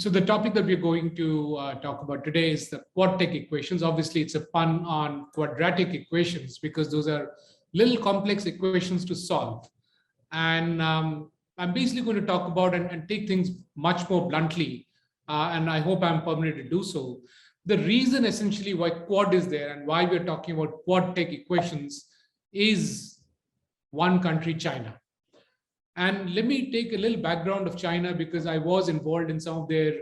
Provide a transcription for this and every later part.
So the topic that we're going to talk about today is the quad-tech equations. Obviously, it's a pun on quadratic equations because those are little complex equations to solve. And I'm basically going to talk about and take things much more bluntly, and I hope I'm permitted to do so. The reason essentially why quad is there and why we're talking about quad-tech equations is one country, China. And let me take a little background of China because I was involved in some of their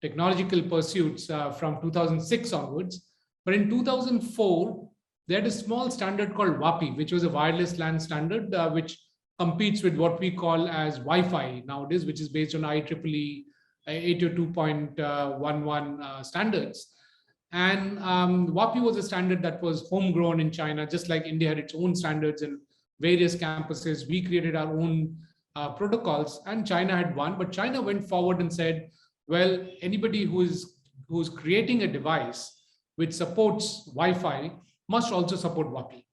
technological pursuits from 2006 onwards. But in 2004, they had a small standard called WAPI, which was a wireless LAN standard, which competes with what we call as Wi-Fi nowadays, which is based on IEEE 802.11 standards. And WAPI was a standard that was homegrown in China, just like India had its own standards in various campuses. We created our own protocols, and China had one, but China went forward and said, well, anybody who's creating a device which supports Wi-Fi must also support WAPI.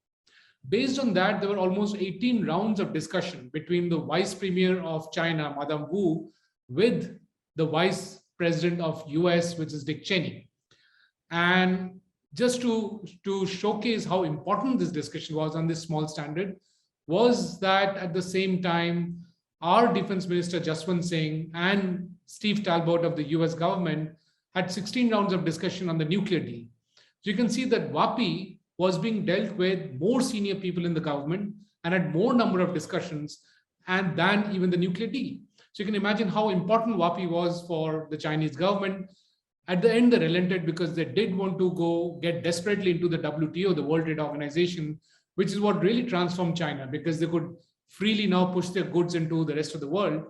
Based on that, there were almost 18 rounds of discussion between the vice premier of China, Madame Wu, with the vice president of US, which is Dick Cheney. And just to showcase how important this discussion was on this small standard, was that at the same time, our defense minister, Jaswant Singh, and Steve Talbot of the US government had 16 rounds of discussion on the nuclear deal. So you can see that WAPI was being dealt with more senior people in the government and had more number of discussions and than even the nuclear deal. So you can imagine how important WAPI was for the Chinese government. At the end, they relented because they did want to go get desperately into the WTO, the World Trade Organization, which is what really transformed China because they could freely now push their goods into the rest of the world.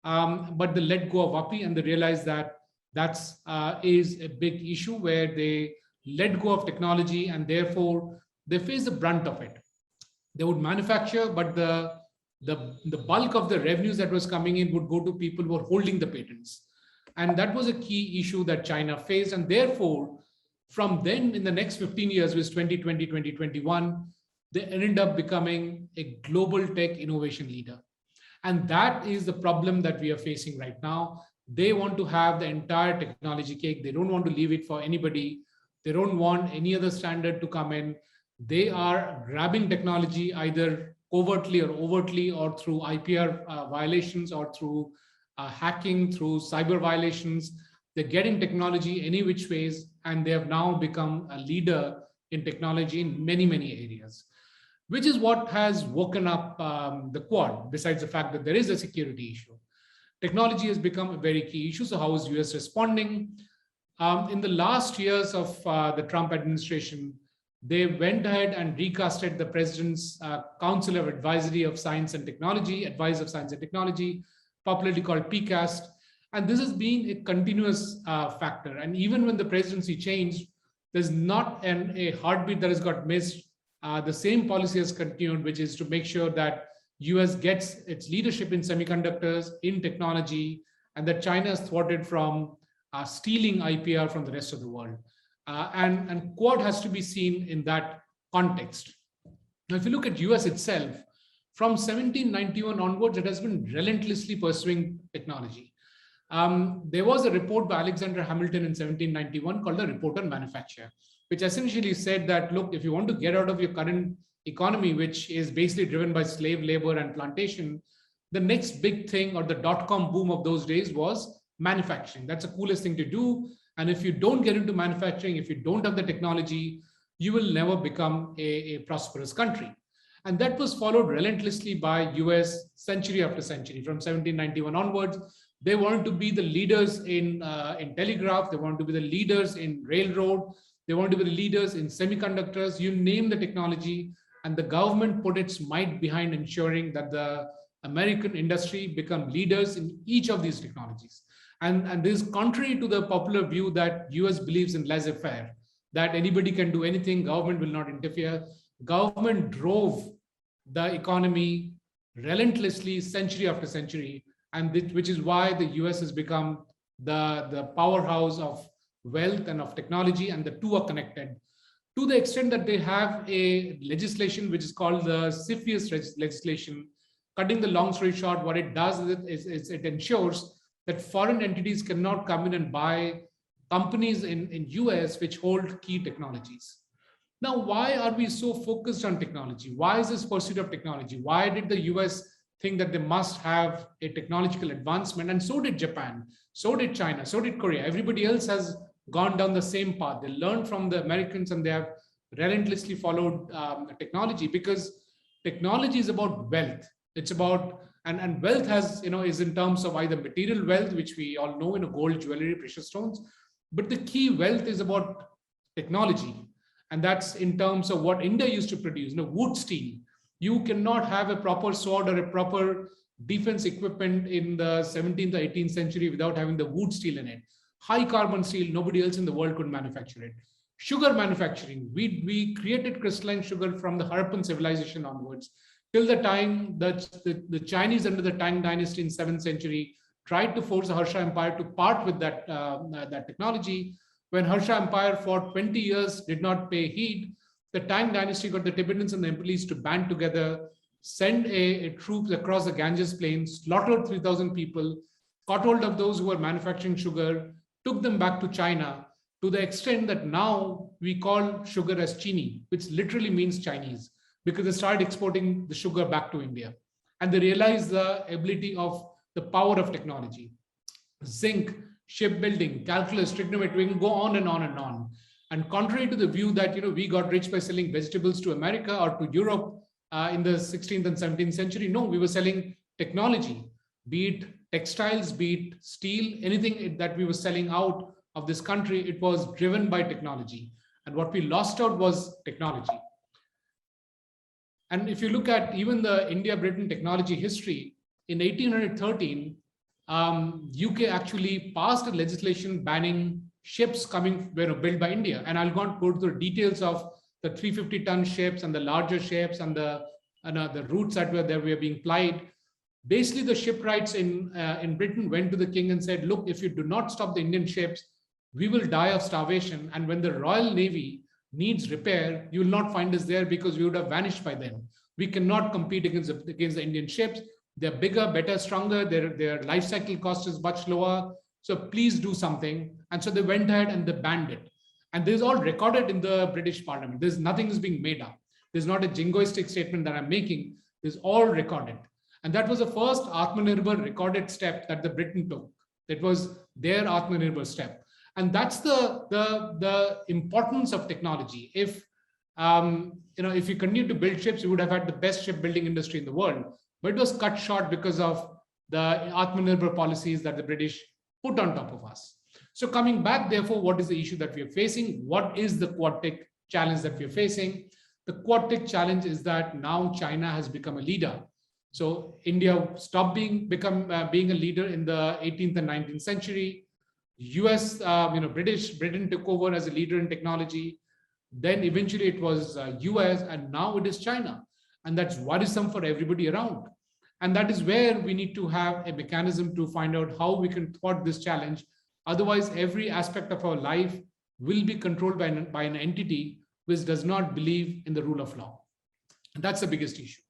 But they let go of WAPI and they realized that that's is a big issue where they let go of technology and therefore they face the brunt of it. They would manufacture, but the bulk of the revenues that was coming in would go to people who were holding the patents. And that was a key issue that China faced. And therefore, from then in the next 15 years, which is 2020, 2021, they ended up becoming a global tech innovation leader. And that is the problem that we are facing right now. They want to have the entire technology cake. They don't want to leave it for anybody. They don't want any other standard to come in. They are grabbing technology either covertly or overtly or through IPR violations or through hacking, through cyber violations. They're getting technology any which ways, and they have now become a leader in technology in many, many areas, which is what has woken up the Quad, besides the fact that there is a security issue. Technology has become a very key issue. So how is US responding? In the last years of the Trump administration, they went ahead and recasted the president's Council of Advisory of Science and Technology, Advice of Science and Technology, popularly called PCAST. And this has been a continuous factor. And even when the presidency changed, there's not a heartbeat that has got missed. The same policy has continued, which is to make sure that US gets its leadership in semiconductors, in technology, and that China is thwarted from stealing IPR from the rest of the world. And Quad has to be seen in that context. Now, if you look at US itself, from 1791 onwards, it has been relentlessly pursuing technology. There was a report by Alexander Hamilton in 1791 called the Report on Manufacture, which essentially said that, look, if you want to get out of your current economy, which is basically driven by slave labor and plantation, the next big thing, or the dot-com boom of those days, was manufacturing. That's the coolest thing to do. And if you don't get into manufacturing, if you don't have the technology, you will never become a prosperous country. And that was followed relentlessly by US century after century. From 1791 onwards, they wanted to be the leaders in telegraph. They wanted to be the leaders in railroad. They wanted to be the leaders in semiconductors. You name the technology, and the government put its might behind ensuring that the American industry become leaders in each of these technologies. And this is contrary to the popular view that US believes in laissez-faire, that anybody can do anything, government will not interfere. Government drove the economy relentlessly century after century, and which is why the US has become the powerhouse of wealth and of technology, and the two are connected to the extent that they have a legislation which is called the CFIUS legislation. Cutting the long story short, what it does is it ensures that foreign entities cannot come in and buy companies in US which hold key technologies. Now, why are we so focused on technology? Why is this pursuit of technology? Why did the US think that they must have a technological advancement? And so did Japan, so did China, so did Korea. Everybody else has gone down the same path. They learned from the Americans and they have relentlessly followed technology, because technology is about wealth. It's about, and wealth has, is in terms of either material wealth, which we all know, gold, jewelry, precious stones. But the key wealth is about technology. And that's in terms of what India used to produce, wood, steel. You cannot have a proper sword or a proper defense equipment in the 17th or 18th century without having the wood steel in it. High carbon steel, nobody else in the world could manufacture it. Sugar manufacturing, we created crystalline sugar from the Harappan civilization onwards, till the time that the Chinese under the Tang dynasty in 7th century tried to force the Harsha Empire to part with that technology. When Harsha Empire for 20 years did not pay heed, the Tang dynasty got the Tibetans and the Nepalese to band together, send a troops across the Ganges plains, slaughtered 3,000 people, caught hold of those who were manufacturing sugar, took them back to China, to the extent that now we call sugar as Chini, which literally means Chinese, because they started exporting the sugar back to India. And they realized the ability of the power of technology. Zinc, shipbuilding, calculus, trigonometry, we can go on and on and on. And contrary to the view that we got rich by selling vegetables to America or to Europe in the 16th and 17th century, no, we were selling technology, be it textiles, be it steel, anything that we were selling out of this country, it was driven by technology. And what we lost out was technology. And if you look at even the India-Britain technology history, in 1813, UK actually passed a legislation banning ships coming built by India. And I'll not go through the details of the 350-ton ships and the larger ships and the routes that were being plied. Basically, the shipwrights in Britain went to the king and said, look, if you do not stop the Indian ships, we will die of starvation. And when the Royal Navy needs repair, you will not find us there because we would have vanished by then. We cannot compete against the Indian ships. They're bigger, better, stronger. Their life cycle cost is much lower. So please do something. And so they went ahead and they banned it. And this is all recorded in the British Parliament. There's nothing is being made up. There's not a jingoistic statement that I'm making. This is all recorded. And that was the first Atmanirbhar recorded step that the Britain took. That was their Atmanirbhar step. And that's the importance of technology. If you continue to build ships, you would have had the best shipbuilding industry in the world. But it was cut short because of the Atmanirbhar policies that the British put on top of us. So coming back, therefore, what is the issue that we are facing? What is the Quad-Tech challenge that we are facing? The Quad-Tech challenge is that now China has become a leader. So India stopped being a leader in the 18th and 19th century. US, Britain took over as a leader in technology. Then eventually it was US, and now it is China. And that's worrisome for everybody around. And that is where we need to have a mechanism to find out how we can thwart this challenge. Otherwise, every aspect of our life will be controlled by an entity which does not believe in the rule of law. And that's the biggest issue.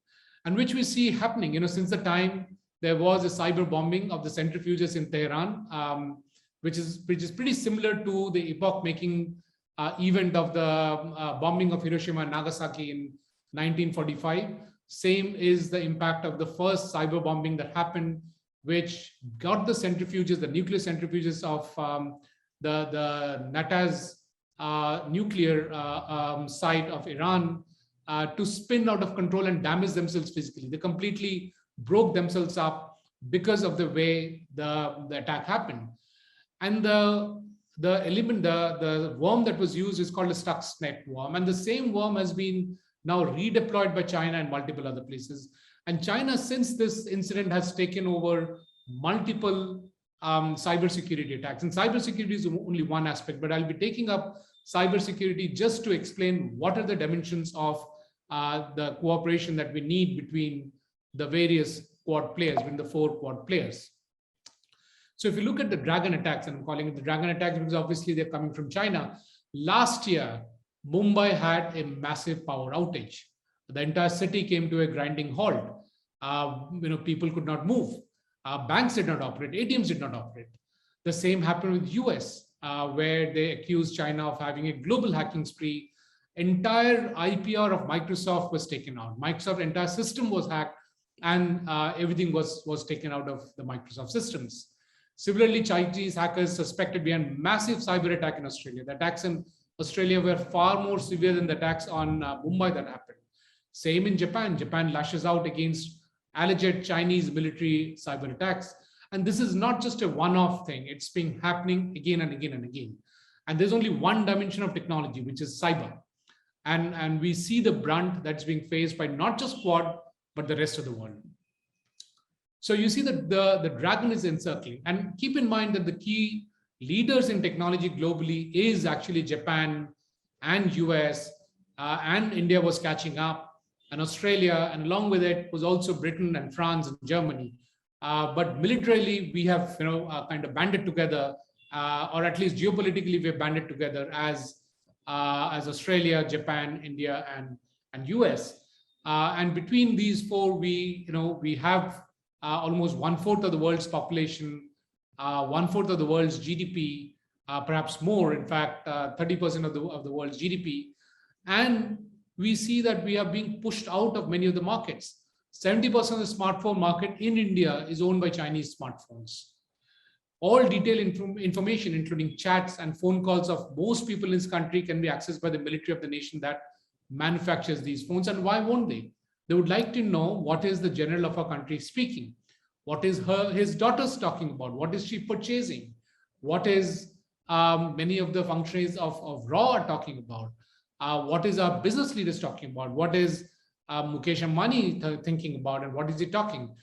And which we see happening, since the time there was a cyber bombing of the centrifuges in Tehran, which is pretty similar to the epoch-making event of the bombing of Hiroshima and Nagasaki in 1945. Same is the impact of the first cyber bombing that happened, which got the centrifuges, the nuclear centrifuges of the Natanz nuclear site of Iran to spin out of control and damage themselves physically. They completely broke themselves up because of the way the attack happened. And the worm that was used is called a Stuxnet worm. And the same worm has been now redeployed by China and multiple other places. And China, since this incident, has taken over multiple cybersecurity attacks. And cybersecurity is only one aspect, but I'll be taking up cybersecurity just to explain what are the dimensions of the cooperation that we need between the various Quad players, between the 4 Quad players. So if you look at the Dragon attacks, and I'm calling it the Dragon attacks because obviously they're coming from China. Last year, Mumbai had a massive power outage. The entire city came to a grinding halt. People could not move. Banks did not operate, ATMs did not operate. The same happened with US, where they accused China of having a global hacking spree. Entire IPR of Microsoft was taken out. Microsoft entire system was hacked, and everything was taken out of the Microsoft systems. Similarly, Chinese hackers suspected behind massive cyber attack in Australia. The attacks in Australia were far more severe than the attacks on Mumbai that happened. Same in Japan. Japan lashes out against alleged Chinese military cyber attacks. And this is not just a one-off thing. It's been happening again and again and again. And there's only one dimension of technology, which is cyber. And we see the brunt that's being faced by not just Quad, but the rest of the world. So you see that the dragon is encircling. And keep in mind that the key leaders in technology globally is actually Japan and US, and India was catching up, and Australia, and along with it was also Britain and France and Germany. But militarily, we have kind of banded together, or at least geopolitically, we've banded together as Australia, Japan, India, and US. And between these four, we have almost 1/4 of the world's population, 1/4 of the world's GDP, perhaps more. In fact, 30% of the world's GDP, and we see that we are being pushed out of many of the markets. 70% of the smartphone market in India is owned by Chinese smartphones. All detailed information, including chats and phone calls of most people in this country, can be accessed by the military of the nation that manufactures these phones. And why won't they? They would like to know what is the general of our country speaking, what is his daughters talking about, what is she purchasing, what is many of the functionaries of RAW are talking about, what is our business leaders talking about, what is Mukesh Ambani thinking about, and what is he talking.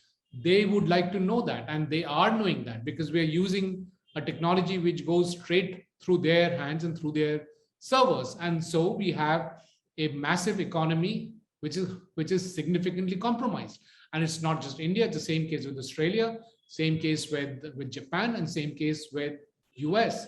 They would like to know that, and they are knowing that because we are using a technology which goes straight through their hands and through their servers. And so we have a massive economy which is significantly compromised. And it's not just India, it's the same case with Australia, same case with Japan, and same case with US.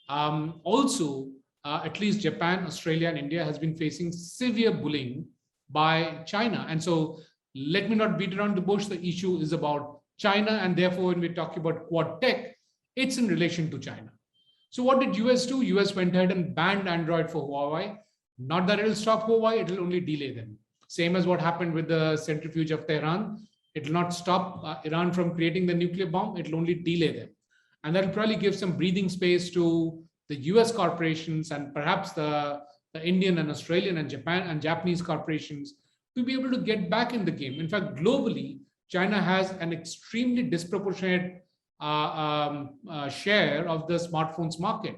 Also, at least Japan, Australia, and India has been facing severe bullying by China. And so let me not beat around the bush. The issue is about China. And therefore, when we talk about Quad Tech, it's in relation to China. So what did US do? US went ahead and banned Android for Huawei. Not that it'll stop Huawei, it'll only delay them. Same as what happened with the centrifuge of Tehran. It will not stop Iran from creating the nuclear bomb. It will only delay them. And that will probably give some breathing space to the US corporations and perhaps the Indian and Australian and Japan and Japanese corporations to be able to get back in the game. In fact, globally, China has an extremely disproportionate share of the smartphones market.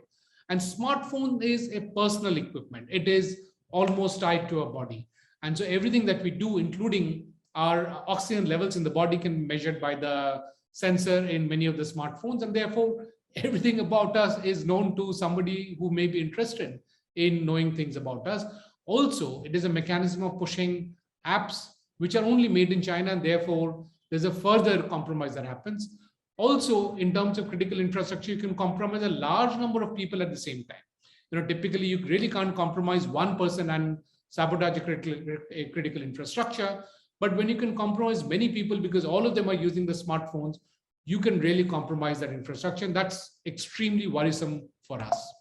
And smartphone is a personal equipment. It is almost tied to our body. And so everything that we do, including our oxygen levels in the body, can be measured by the sensor in many of the smartphones. And therefore, everything about us is known to somebody who may be interested in knowing things about us. Also, it is a mechanism of pushing apps which are only made in China, and therefore there's a further compromise that happens. Also, in terms of critical infrastructure, you can compromise a large number of people at the same time. Typically, you really can't compromise one person and sabotage a critical infrastructure. But when you can compromise many people because all of them are using the smartphones, you can really compromise that infrastructure. And that's extremely worrisome for us.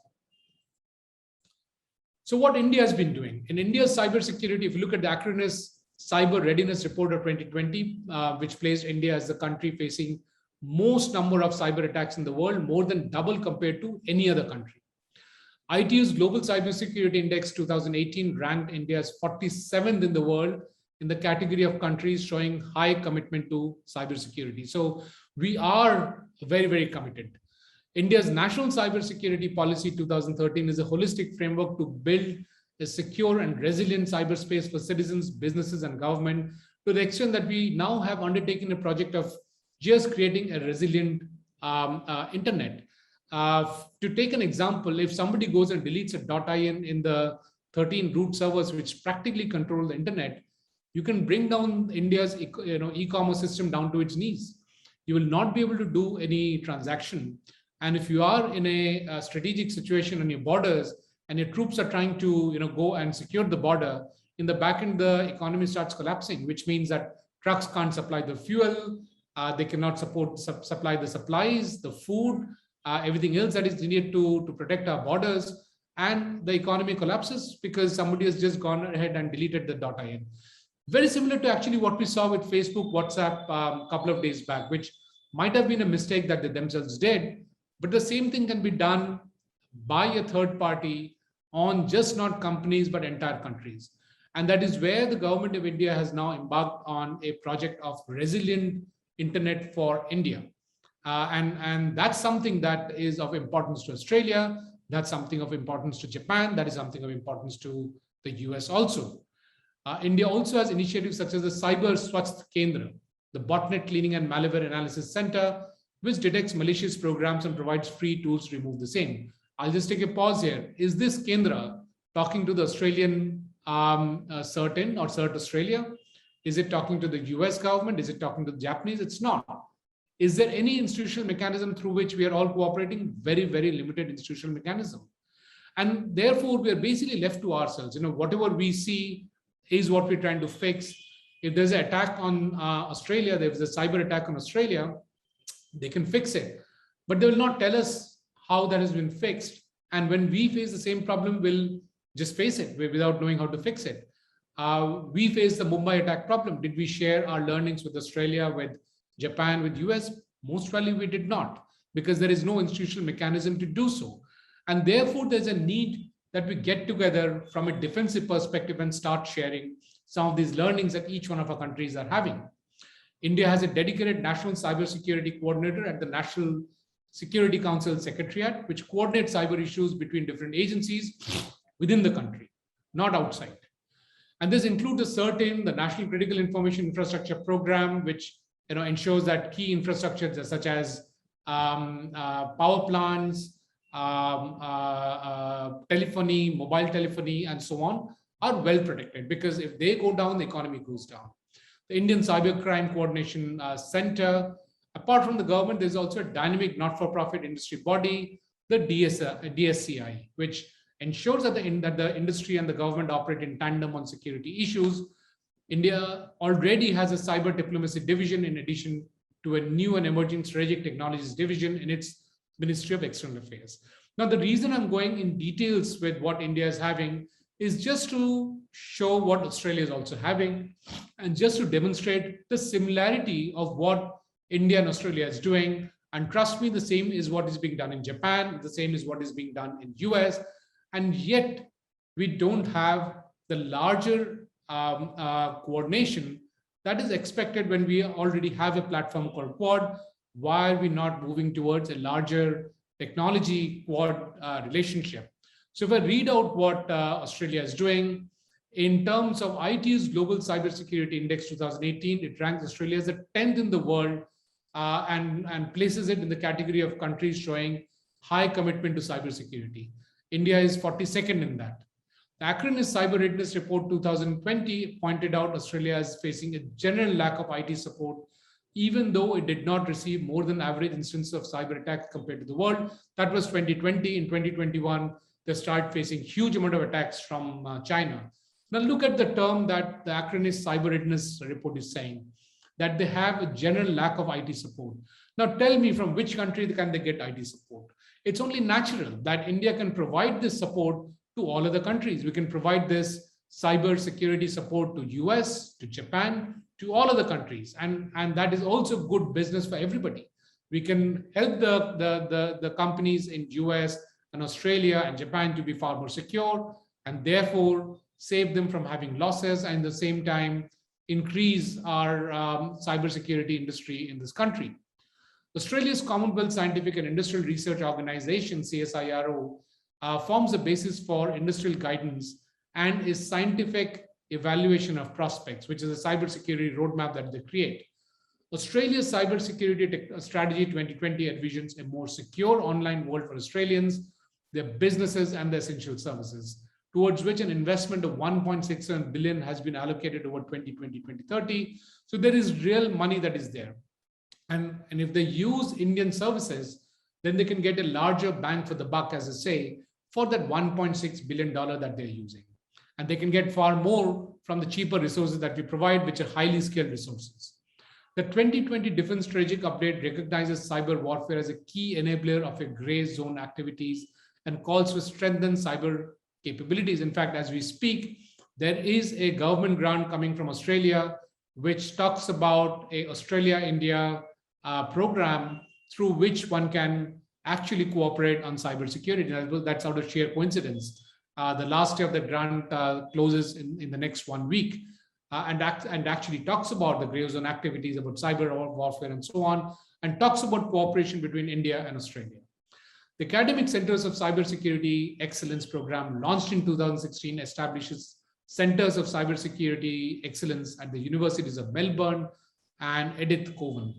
So what India has been doing in India's cybersecurity, if you look at the Acronis Cyber Readiness Report of 2020, which placed India as the country facing most number of cyber attacks in the world, more than double compared to any other country. ITU's Global Cybersecurity Index 2018 ranked India as 47th in the world in the category of countries showing high commitment to cybersecurity. So we are very, very committed. India's National Cybersecurity Policy 2013 is a holistic framework to build a secure and resilient cyberspace for citizens, businesses, and government, to the extent that we now have undertaken a project of just creating a resilient internet. To take an example, if somebody goes and deletes a .in in the 13 root servers which practically control the internet, you can bring down India's e-commerce system down to its knees. You will not be able to do any transaction. And if you are in a strategic situation on your borders and your troops are trying to go and secure the border, in the back end, the economy starts collapsing, which means that trucks can't supply the fuel, They cannot supply the supplies, the food, everything else that is needed to protect our borders. And the economy collapses because somebody has just gone ahead and deleted the .in. Very similar to actually what we saw with Facebook, WhatsApp a couple of days back, which might have been a mistake that they themselves did. But the same thing can be done by a third party on just not companies, but entire countries. And that is where the government of India has now embarked on a project of resilient internet for India. And that's something that is of importance to Australia. That's something of importance to Japan. That is something of importance to the US also. India also has initiatives such as the Cyber Swasth Kendra, the Botnet Cleaning and Malware Analysis Center, which detects malicious programs and provides free tools to remove the same. I'll just take a pause here. Is this Kendra talking to the Australian CERT-in or CERT Australia? Is it talking to the US government? Is it talking to the Japanese? It's not. Is there any institutional mechanism through which we are all cooperating? Very, very limited institutional mechanism. And therefore, we are basically left to ourselves. Whatever we see is what we're trying to fix. If there's an attack on Australia, there's a cyber attack on Australia, they can fix it. But they will not tell us how that has been fixed. And when we face the same problem, we'll just face it without knowing how to fix it. We faced the Mumbai attack problem. Did we share our learnings with Australia, with Japan, with US? Most probably we did not, because there is no institutional mechanism to do so. And therefore, there's a need that we get together from a defensive perspective and start sharing some of these learnings that each one of our countries are having. India has a dedicated National Cybersecurity Coordinator at the National Security Council Secretariat, which coordinates cyber issues between different agencies within the country, not outside. And this includes the CERT-in, the National Critical Information Infrastructure Program, which ensures that key infrastructures such as power plants, telephony, mobile telephony, and so on are well protected, because if they go down, the economy goes down. The Indian Cybercrime Coordination Center, apart from the government, there's also a dynamic not-for-profit industry body, the DSCI, which ensures that the industry and the government operate in tandem on security issues. India already has a cyber diplomacy division in addition to a new and emerging strategic technologies division in its Ministry of External Affairs. Now, the reason I'm going in details with what India is having is just to show what Australia is also having, and just to demonstrate the similarity of what India and Australia is doing. And trust me, the same is what is being done in Japan, the same is what is being done in US, and yet we don't have the larger coordination that is expected when we already have a platform called Quad. Why are we not moving towards a larger technology Quad relationship? So if I read out what Australia is doing, in terms of ITU's Global Cybersecurity Index 2018, it ranks Australia as the 10th in the world and places it in the category of countries showing high commitment to cybersecurity. India is 42nd in that. The Acronis Cyber Readiness Report 2020 pointed out Australia is facing a general lack of IT support, even though it did not receive more than average instances of cyber attacks compared to the world. That was 2020. In 2021, they started facing huge amount of attacks from China. Now look at the term that the Acronis Cyber Readiness Report is saying, that they have a general lack of IT support. Now tell me, from which country can they get IT support? It's only natural that India can provide this support to all other countries. We can provide this cyber security support to US, to Japan, to all other countries. And that is also good business for everybody. We can help the companies in US and Australia and Japan to be far more secure, and therefore save them from having losses, and at the same time increase our cybersecurity industry in this country. Australia's Commonwealth Scientific and Industrial Research Organization, CSIRO, forms a basis for industrial guidance and is scientific evaluation of prospects, which is a cybersecurity roadmap that they create. Australia's Cybersecurity Strategy 2020 envisions a more secure online world for Australians, their businesses, and their essential services, towards which an investment of 1.67 billion has been allocated over 2020-2030. So there is real money that is there. And if they use Indian services, then they can get a larger bang for the buck, as I say, for that $1.6 billion that they're using. And they can get far more from the cheaper resources that we provide, which are highly skilled resources. The 2020 Defense Strategic Update recognizes cyber warfare as a key enabler of a gray zone activities and calls for strengthened cyber capabilities. In fact, as we speak, there is a government grant coming from Australia, which talks about a Australia-India program through which one can actually cooperate on cybersecurity. That's out of sheer coincidence. The last year of the grant closes in the next 1 week. And actually talks about the gray zone activities, about cyber warfare and so on, and talks about cooperation between India and Australia. The Academic Centers of Cybersecurity Excellence Program, launched in 2016, establishes Centers of Cybersecurity Excellence at the Universities of Melbourne and Edith Cowan.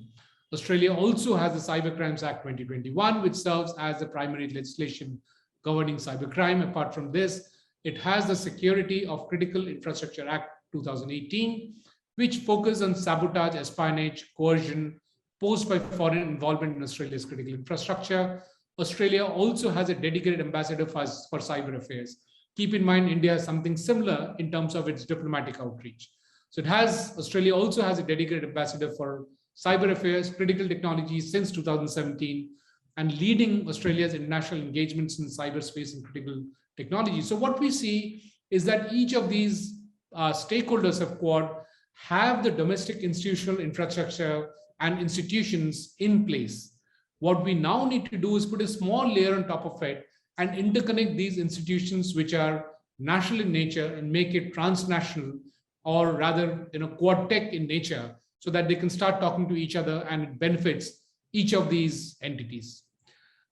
Australia also has the Cybercrimes Act 2021, which serves as the primary legislation governing cybercrime. Apart from this, it has the Security of Critical Infrastructure Act 2018, which focuses on sabotage, espionage, coercion posed by foreign involvement in Australia's critical infrastructure. Australia also has a dedicated ambassador for cyber affairs. Keep in mind, India has something similar in terms of its diplomatic outreach. So Australia also has a dedicated ambassador for cyber affairs, critical technologies since 2017, and leading Australia's international engagements in cyberspace and critical technology. So what we see is that each of these stakeholders of Quad have the domestic institutional infrastructure and institutions in place. What we now need to do is put a small layer on top of it and interconnect these institutions, which are national in nature, and make it transnational, or rather, Quad Tech in nature, so that they can start talking to each other and it benefits each of these entities.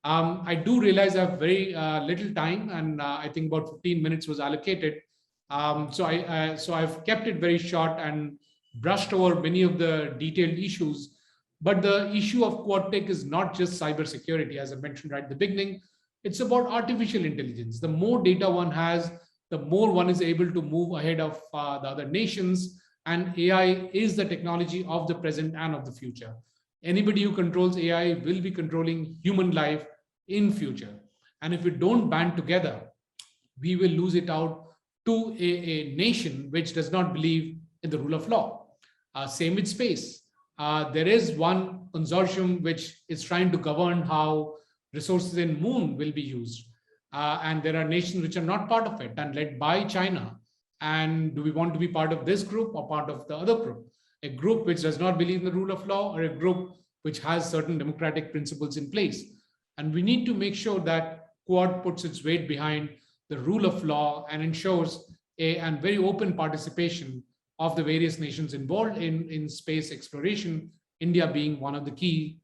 I do realize I have very little time, and I think about 15 minutes was allocated. So I've kept it very short and brushed over many of the detailed issues. But the issue of Quad Tech is not just cybersecurity, as I mentioned right at the beginning. It's about artificial intelligence. The more data one has, the more one is able to move ahead of the other nations. And AI is the technology of the present and of the future. Anybody who controls AI will be controlling human life in future. And if we don't band together, we will lose it out to a nation which does not believe in the rule of law. Same with space. There is one consortium which is trying to govern how resources in moon will be used. And there are nations which are not part of it and led by China. And do we want to be part of this group or part of the other group? A group which does not believe in the rule of law, or a group which has certain democratic principles in place? And we need to make sure that Quad puts its weight behind the rule of law and ensures a very open participation of the various nations involved in space exploration, India being one of the key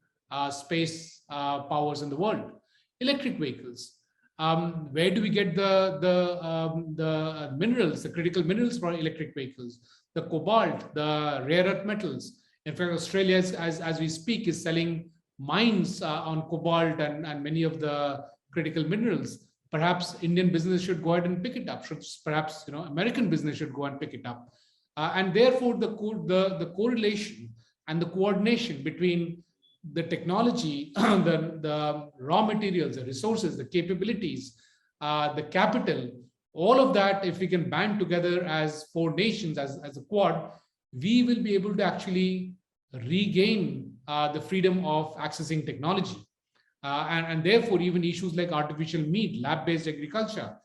space powers in the world. Electric vehicles. Where do we get the minerals, the critical minerals for electric vehicles? The cobalt, the rare earth metals. In fact, Australia, as we speak, is selling mines on cobalt and many of the critical minerals. Perhaps Indian business should go ahead and pick it up. Perhaps American business should go and pick it up. And therefore, the correlation and the coordination between the technology, the raw materials, the resources, the capabilities, the capital, all of that, if we can band together as four nations, as a Quad, we will be able to actually regain the freedom of accessing technology. And therefore, even issues like artificial meat, lab-based agriculture,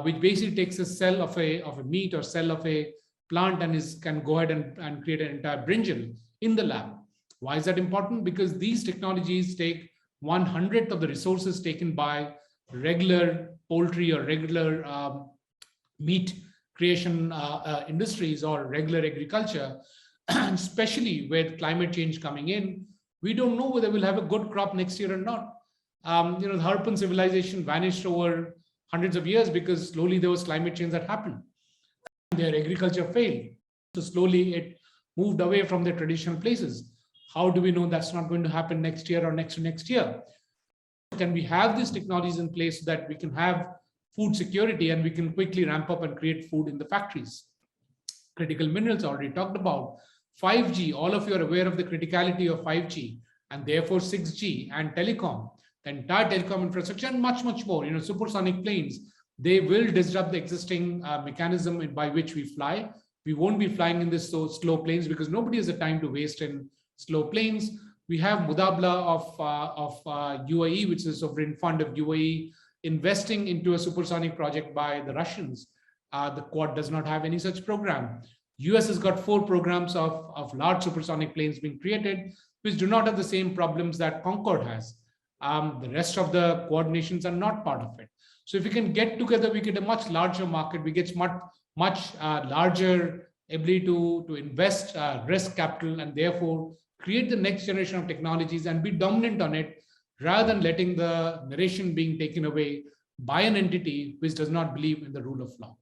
which basically takes a cell of a meat or cell of a plant and can go ahead and create an entire brinjal in the lab. Why is that important? Because these technologies take 1/100th of the resources taken by regular poultry or regular meat creation industries or regular agriculture, especially with climate change coming in. We don't know whether we'll have a good crop next year or not. The Harappan civilization vanished over hundreds of years because slowly there was climate change that happened. Their agriculture failed. So slowly it moved away from their traditional places. How do we know that's not going to happen next year or next to next year? Can we have these technologies in place so that we can have food security and we can quickly ramp up and create food in the factories? Critical minerals already talked about. 5G, all of you are aware of the criticality of 5G and therefore 6G and telecom, the entire telecom infrastructure and much, much more. Supersonic planes, they will disrupt the existing mechanism by which we fly. We won't be flying in this so slow planes because nobody has the time to waste in slow planes. We have Mudabla of UAE, which is a sovereign fund of UAE, investing into a supersonic project by the Russians. The Quad does not have any such program. US has got 4 programs of large supersonic planes being created, which do not have the same problems that Concorde has. The rest of the Quad nations are not part of it. So if we can get together, we get a much larger market. We get much larger ability to invest risk capital and therefore create the next generation of technologies and be dominant on it, rather than letting the narration being taken away by an entity which does not believe in the rule of law.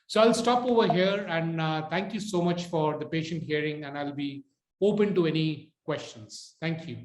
So I'll stop over here, and thank you so much for the patient hearing, and I'll be open to any questions. Thank you.